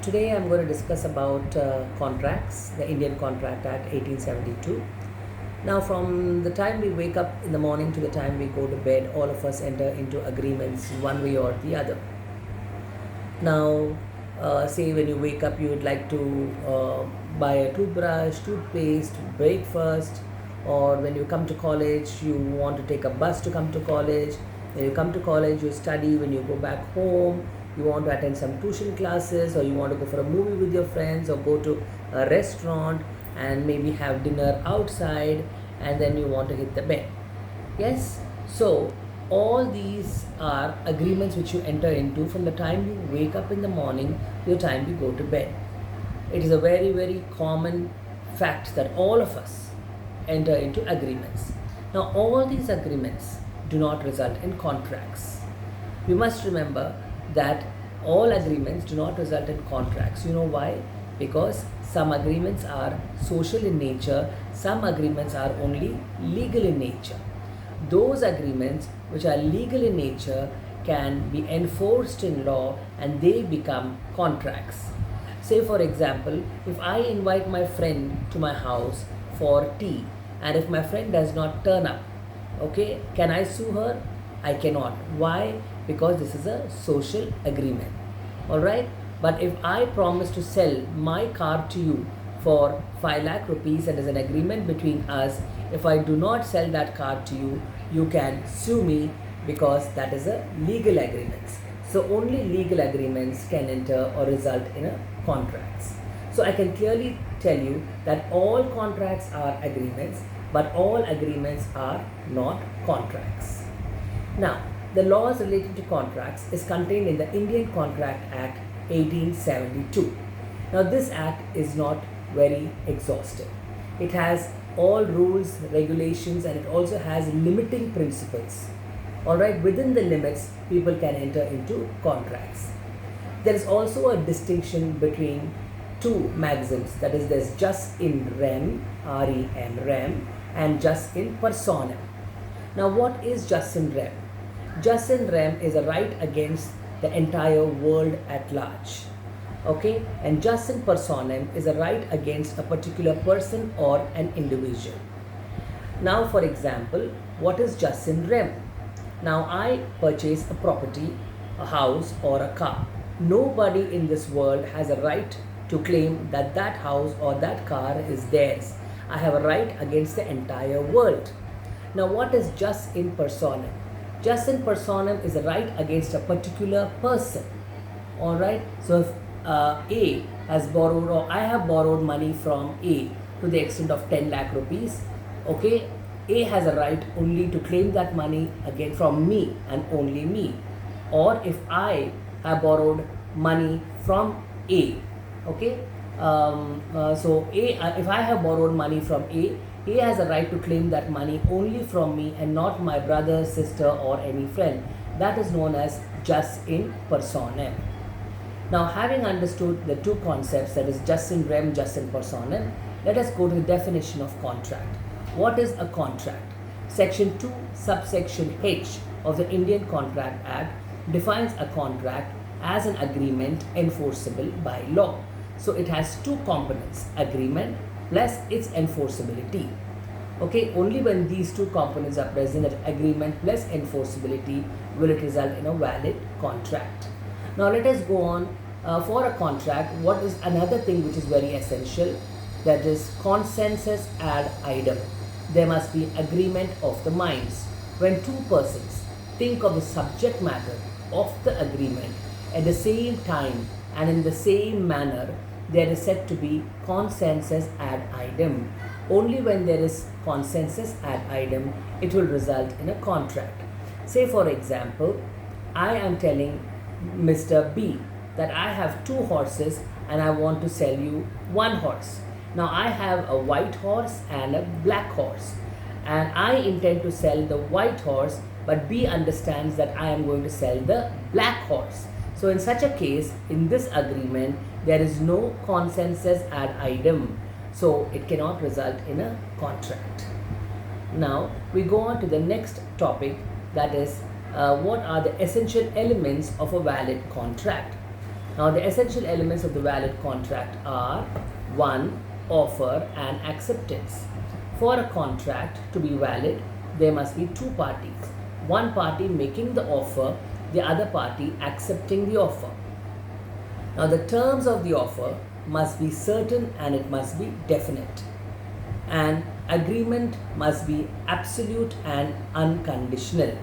Today I'm going to discuss about contracts, the Indian Contract Act 1872. Now, from the time we wake up in the morning to the time we go to bed, all of us enter into agreements one way or the other. Now, say when you wake up, you would like to buy a toothbrush, toothpaste, breakfast, or when you come to college, you want to take a bus to come to college. When you come to college, you study. When you go back home, you want to attend some tuition classes, or you want to go for a movie with your friends, or go to a restaurant and maybe have dinner outside, and then you want to hit the bed. Yes? So, all these are agreements which you enter into from the time you wake up in the morning to the time you go to bed. It is a very, very common fact that all of us enter into agreements. Now, all these agreements do not result in contracts. We must remember that all agreements do not result in contracts. You know why? Because some agreements are social in nature, some agreements are only legal in nature. Those agreements which are legal in nature can be enforced in law and they become contracts. Say, for example, if I invite my friend to my house for tea and if my friend does not turn up, okay, can I sue her? I cannot. Why? Because this is a social agreement. Alright? But if I promise to sell my car to you for 5 lakh rupees and as an agreement between us, if I do not sell that car to you, you can sue me because that is a legal agreement. So only legal agreements can enter or result in a contracts. So I can clearly tell you that all contracts are agreements, but all agreements are not contracts. Now, the laws relating to contracts is contained in the Indian Contract Act 1872. Now, this act is not very exhaustive. It has all rules, regulations, and it also has limiting principles. Alright, within the limits, people can enter into contracts. There is also a distinction between two maxims, that is, there's jus in rem, R-E-M, rem, and jus in personam. Now, what is jus in rem? Jus in rem is a right against the entire world at large. Okay, and jus in personam is a right against a particular person or an individual. Now, for example, what is jus in rem? Now, I purchase a property, a house or a car. Nobody in this world has a right to claim that that house or that car is theirs. I have a right against the entire world. Now, what is jus in personam? Jus in personam is a right against a particular person. Alright, so if A has borrowed, or I have borrowed money from A to the extent of 10 lakh rupees, okay, A has a right only to claim that money again from me and only me. Or if I have borrowed money from A, okay, so A, if I have borrowed money from A has a right to claim that money only from me and not my brother, sister, or any friend. That is known as jus in personam. Now, having understood the two concepts, that is jus in rem, jus in personam, let us go to the definition of contract. What is a contract? Section 2, subsection H of the Indian Contract Act defines a contract as an agreement enforceable by law. So it has two components, agreement plus its enforceability. Okay, only when these two components are present, that agreement plus enforceability, will it result in a valid contract. Now let us go on. For a contract, what is another thing which is very essential? That is consensus ad idem. There must be agreement of the minds. When two persons think of the subject matter of the agreement at the same time and in the same manner, there is said to be consensus ad idem. Only when there is consensus ad idem, it will result in a contract. Say, for example, I am telling Mr. B that I have 2 horses and I want to sell you 1 horse. Now, I have a white horse and a black horse, and I intend to sell the white horse, but B understands that I am going to sell the black horse. So, in such a case, in this agreement, there is no consensus ad idem. So, it cannot result in a contract. Now, we go on to the next topic, that is what are the essential elements of a valid contract. Now, the essential elements of the valid contract are: 1. Offer and acceptance. For a contract to be valid, there must be two parties. One party making the offer, the other party accepting the offer. Now, the terms of the offer must be certain and it must be definite. And agreement must be absolute and unconditional.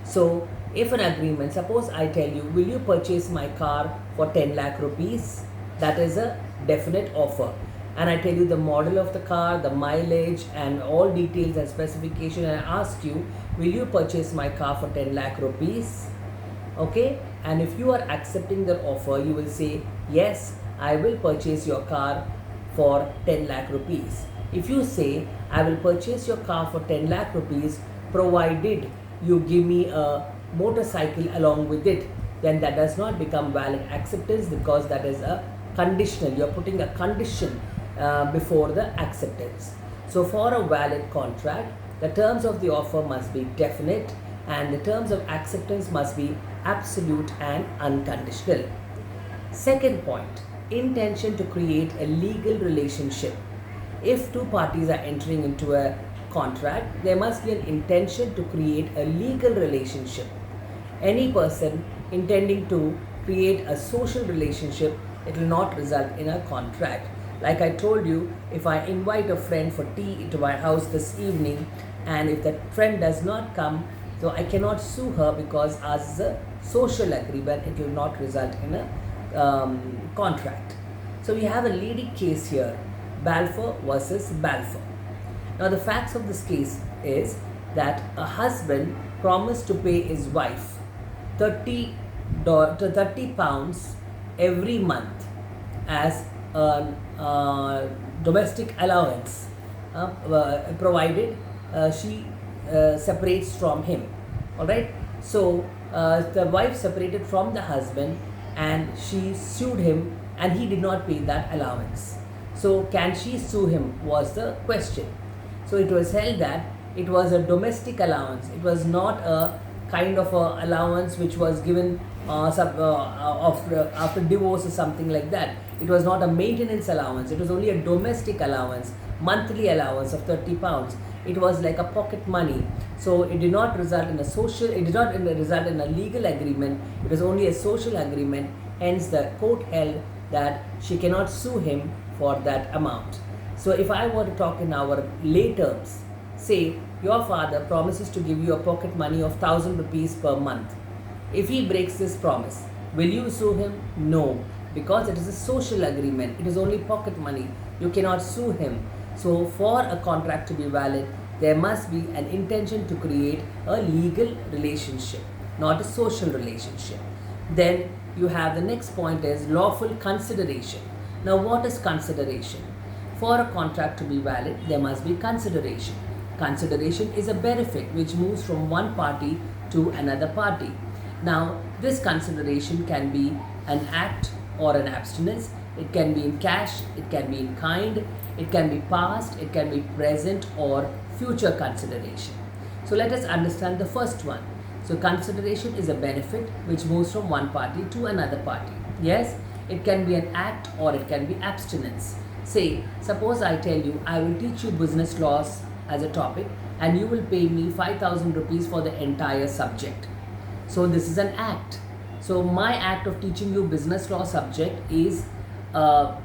So, if an agreement, suppose I tell you, will you purchase my car for 10 lakh rupees? That is a definite offer. And I tell you the model of the car, the mileage, and all details and specification, and I ask you, will you purchase my car for 10 lakh rupees? Okay, and if you are accepting the offer, you will say, yes, I will purchase your car for 10 lakh rupees. If you say, I will purchase your car for 10 lakh rupees provided you give me a motorcycle along with it, then that does not become valid acceptance, because that is a conditional. You are putting a condition before the acceptance. So for a valid contract, the terms of the offer must be definite and the terms of acceptance must be absolute and unconditional. Second point, intention to create a legal relationship. If two parties are entering into a contract, there must be an intention to create a legal relationship. Any person intending to create a social relationship, it will not result in a contract. Like I told you, if I invite a friend for tea to my house this evening, and if that friend does not come, so I cannot sue her, because as a social agreement, it will not result in a contract. So we have a leading case here, Balfour versus Balfour. Now the facts of this case is that a husband promised to pay his wife 30 pounds every month as a domestic allowance, provided she separates from him. Alright, so the wife separated from the husband and she sued him and he did not pay that allowance. So can she sue him was the question. So it was held that it was a domestic allowance. It was not a kind of a allowance which was given after divorce or something like that. It was not a maintenance allowance. It was only a domestic allowance, monthly allowance of 30 pounds. It was like a pocket money. So it did not result in a social, it did not result in a legal agreement. It was only a social agreement. Hence the court held that she cannot sue him for that amount. So if I were to talk in our lay terms, say your father promises to give you a pocket money of 1000 rupees per month. If he breaks this promise, will you sue him? No, because it is a social agreement. It is only pocket money. You cannot sue him. So for a contract to be valid, there must be an intention to create a legal relationship, not a social relationship. Then you have the next point is lawful consideration. Now what is consideration? For a contract to be valid, there must be consideration. Consideration is a benefit which moves from one party to another party. Now this consideration can be an act or an abstinence. It can be in cash, it can be in kind, it can be past, it can be present or future consideration. So let us understand the first one. So consideration is a benefit which moves from one party to another party. Yes, it can be an act or it can be abstinence. Say, suppose I tell you, I will teach you business laws as a topic and you will pay me 5000 rupees for the entire subject. So this is an act. So my act of teaching you business law subject is what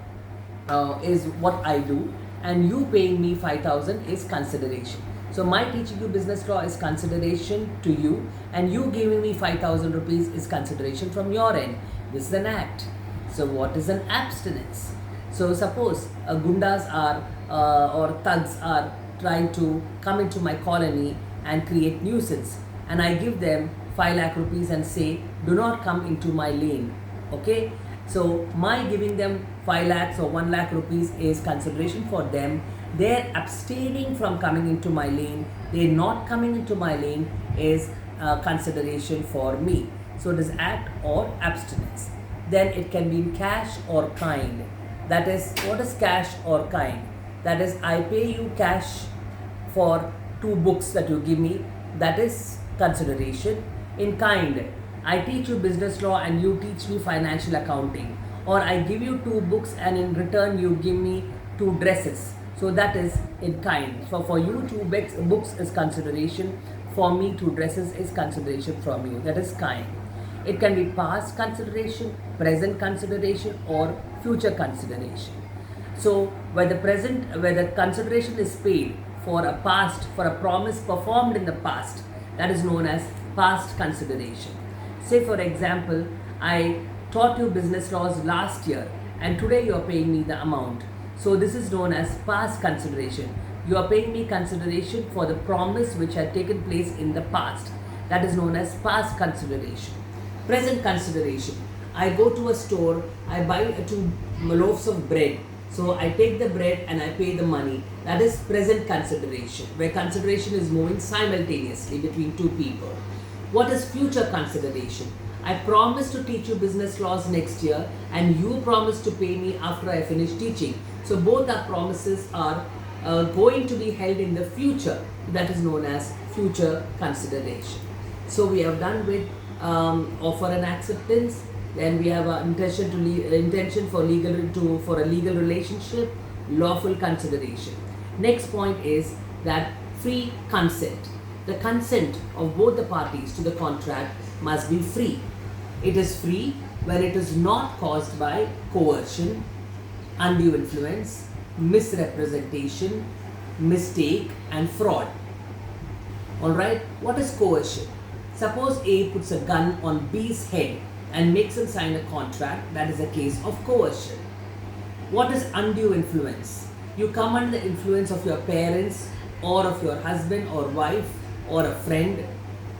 I do, and you paying me 5000 is consideration. So my teaching you business law is consideration to you, and you giving me 5000 rupees is consideration from your end. This is an act. So what is an abstinence? So suppose gundas are or thugs are trying to come into my colony and create nuisance, and I give them 5 lakh rupees and say, do not come into my lane. Okay, so my giving them 5 lakhs or 1 lakh rupees is consideration for them. They're abstaining from coming into my lane. They're not coming into my lane is consideration for me. So it is act or abstinence. Then it can be in cash or kind. That is, what is cash or kind? That is, I pay you cash for 2 books that you give me. That is consideration. In kind, I teach you business law and you teach me financial accounting, or I give you 2 books and in return you give me 2 dresses. So that is in kind. So for you, 2 books is consideration. For me, 2 dresses is consideration from you. That is kind. It can be past consideration, present consideration, or future consideration. So where the consideration is paid for a promise performed in the past, that is known as past consideration. Say for example, I taught you business laws last year and today you are paying me the amount. So this is known as past consideration. You are paying me consideration for the promise which had taken place in the past. That is known as past consideration. Present consideration. I go to a store, I buy 2 loaves of bread. So I take the bread and I pay the money. That is present consideration, where consideration is moving simultaneously between 2 people. What is future consideration? I promise to teach you business laws next year and you promise to pay me after I finish teaching. So both our promises are going to be held in the future. That is known as future consideration. So we have done with offer and acceptance. Then we have an intention for a legal relationship, lawful consideration. Next point is that free consent. The consent of both the parties to the contract must be free. It is free when it is not caused by coercion, undue influence, misrepresentation, mistake, and fraud. Alright, what is coercion? Suppose A puts a gun on B's head and makes him sign a contract. That is a case of coercion. What is undue influence? You come under the influence of your parents or of your husband or wife or a friend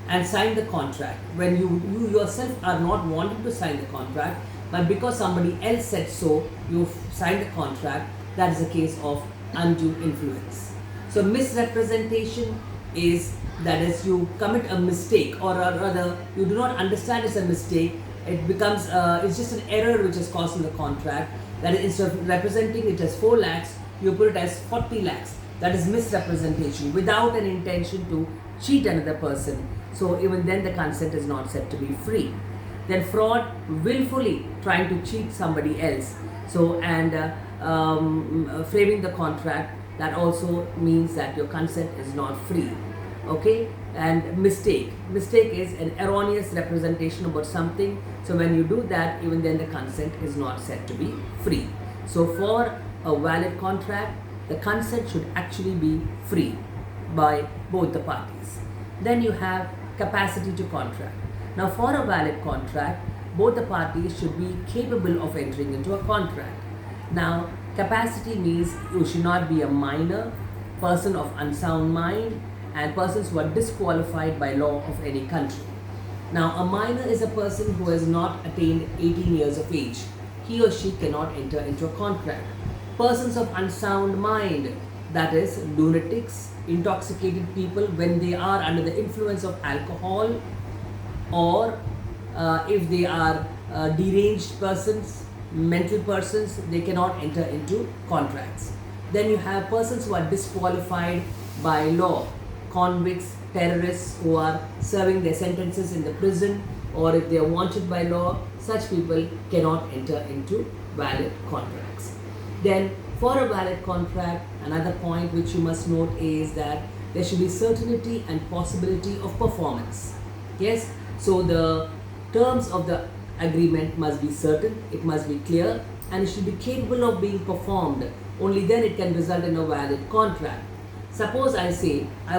and sign the contract when you yourself are not wanting to sign the contract, but because somebody else said so, you signed the contract. That is a case of undue influence. So misrepresentation is, that is, you commit a mistake, or rather you do not understand it's a mistake. It becomes it's just an error which is caused in the contract. That is, instead of representing it as 4 lakhs, you put it as 40 lakhs. That is misrepresentation without an intention to cheat another person. So even then the consent is not said to be free. Then fraud, willfully trying to cheat somebody else. So and framing the contract, that also means that your consent is not free. Okay, and mistake is an erroneous representation about something. So when you do that, even then the consent is not said to be free. So for a valid contract, the consent should actually be free by both the parties. Then you have capacity to contract. Now for a valid contract, both the parties should be capable of entering into a contract. Now capacity means you should not be a minor, person of unsound mind, and persons who are disqualified by law of any country. Now a minor is a person who has not attained 18 years of age. He or she cannot enter into a contract. Persons of unsound mind, that is lunatics, intoxicated people when they are under the influence of alcohol, or if they are deranged persons, mental persons, they cannot enter into contracts. Then you have persons who are disqualified by law, convicts, terrorists who are serving their sentences in the prison, or if they are wanted by law, such people cannot enter into valid contracts. Then for a valid contract, another point which you must note is that there should be certainty and possibility of performance. Yes, so the terms of the agreement must be certain, it must be clear, and it should be capable of being performed. Only then it can result in a valid contract. Suppose I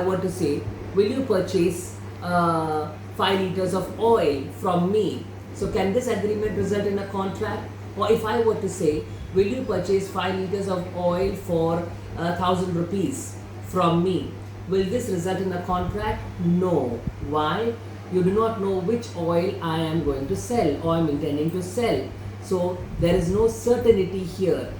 want to say, will you purchase 5 liters of oil from me? So can this agreement result in a contract? Or if I were to say, will you purchase 5 liters of oil for 1,000 rupees from me? Will this result in a contract? No. Why? You do not know which oil I am going to sell or I am intending to sell. So there is no certainty here.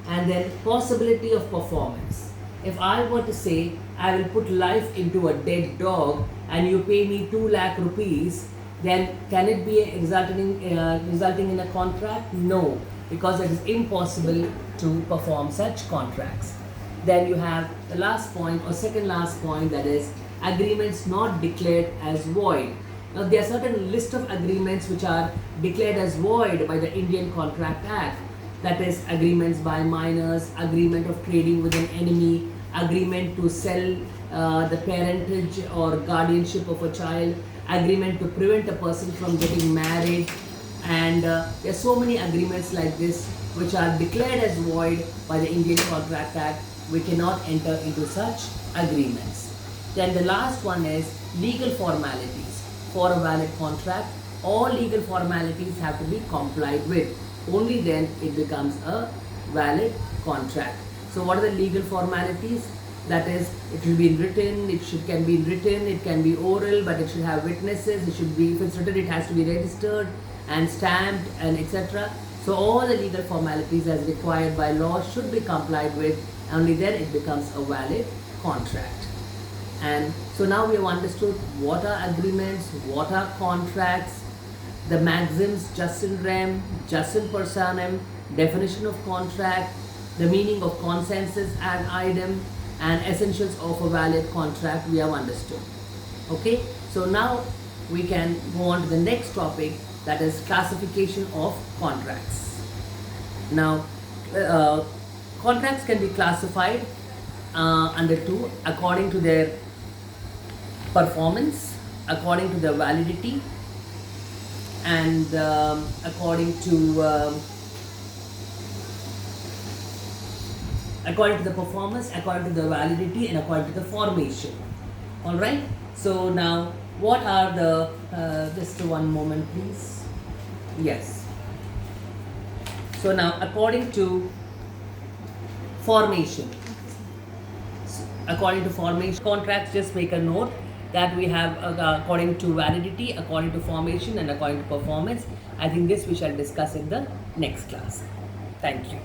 And then possibility of performance. If I were to say, I will put life into a dead dog and you pay me 2 lakh rupees, then can it be resulting in a contract? No, because it is impossible to perform such contracts. Then you have the last point or second last point, that is agreements not declared as void. Now there are certain list of agreements which are declared as void by the Indian Contract Act. That is agreements by minors, agreement of trading with an enemy, agreement to sell the parentage or guardianship of a child, agreement to prevent a person from getting married, and there are so many agreements like this which are declared as void by the Indian Contract Act. We cannot enter into such agreements. Then the last one is legal formalities. For a valid contract, all legal formalities have to be complied with. Only then it becomes a valid contract. So what are the legal formalities? That is, it should be written, can be written, it can be oral, but it should have witnesses, it should be, if it's written, it has to be registered and stamped and etc. So all the legal formalities as required by law should be complied with, only then it becomes a valid contract. And so now we have understood what are agreements, what are contracts, the maxims jus in rem, jus in personam, definition of contract, the meaning of consensus ad idem, and essentials of a valid contract we have understood. Okay, so now we can go on to the next topic, that is classification of contracts. Now, contracts can be classified under two, according to their performance, according to their validity, and according to the performance, according to the validity, and according to the formation. All right. So now, what are the? Just one moment, please. Yes. So now, according to formation, contracts, just make a note that we have according to validity, according to formation, and according to performance. I think this we shall discuss in the next class. Thank you.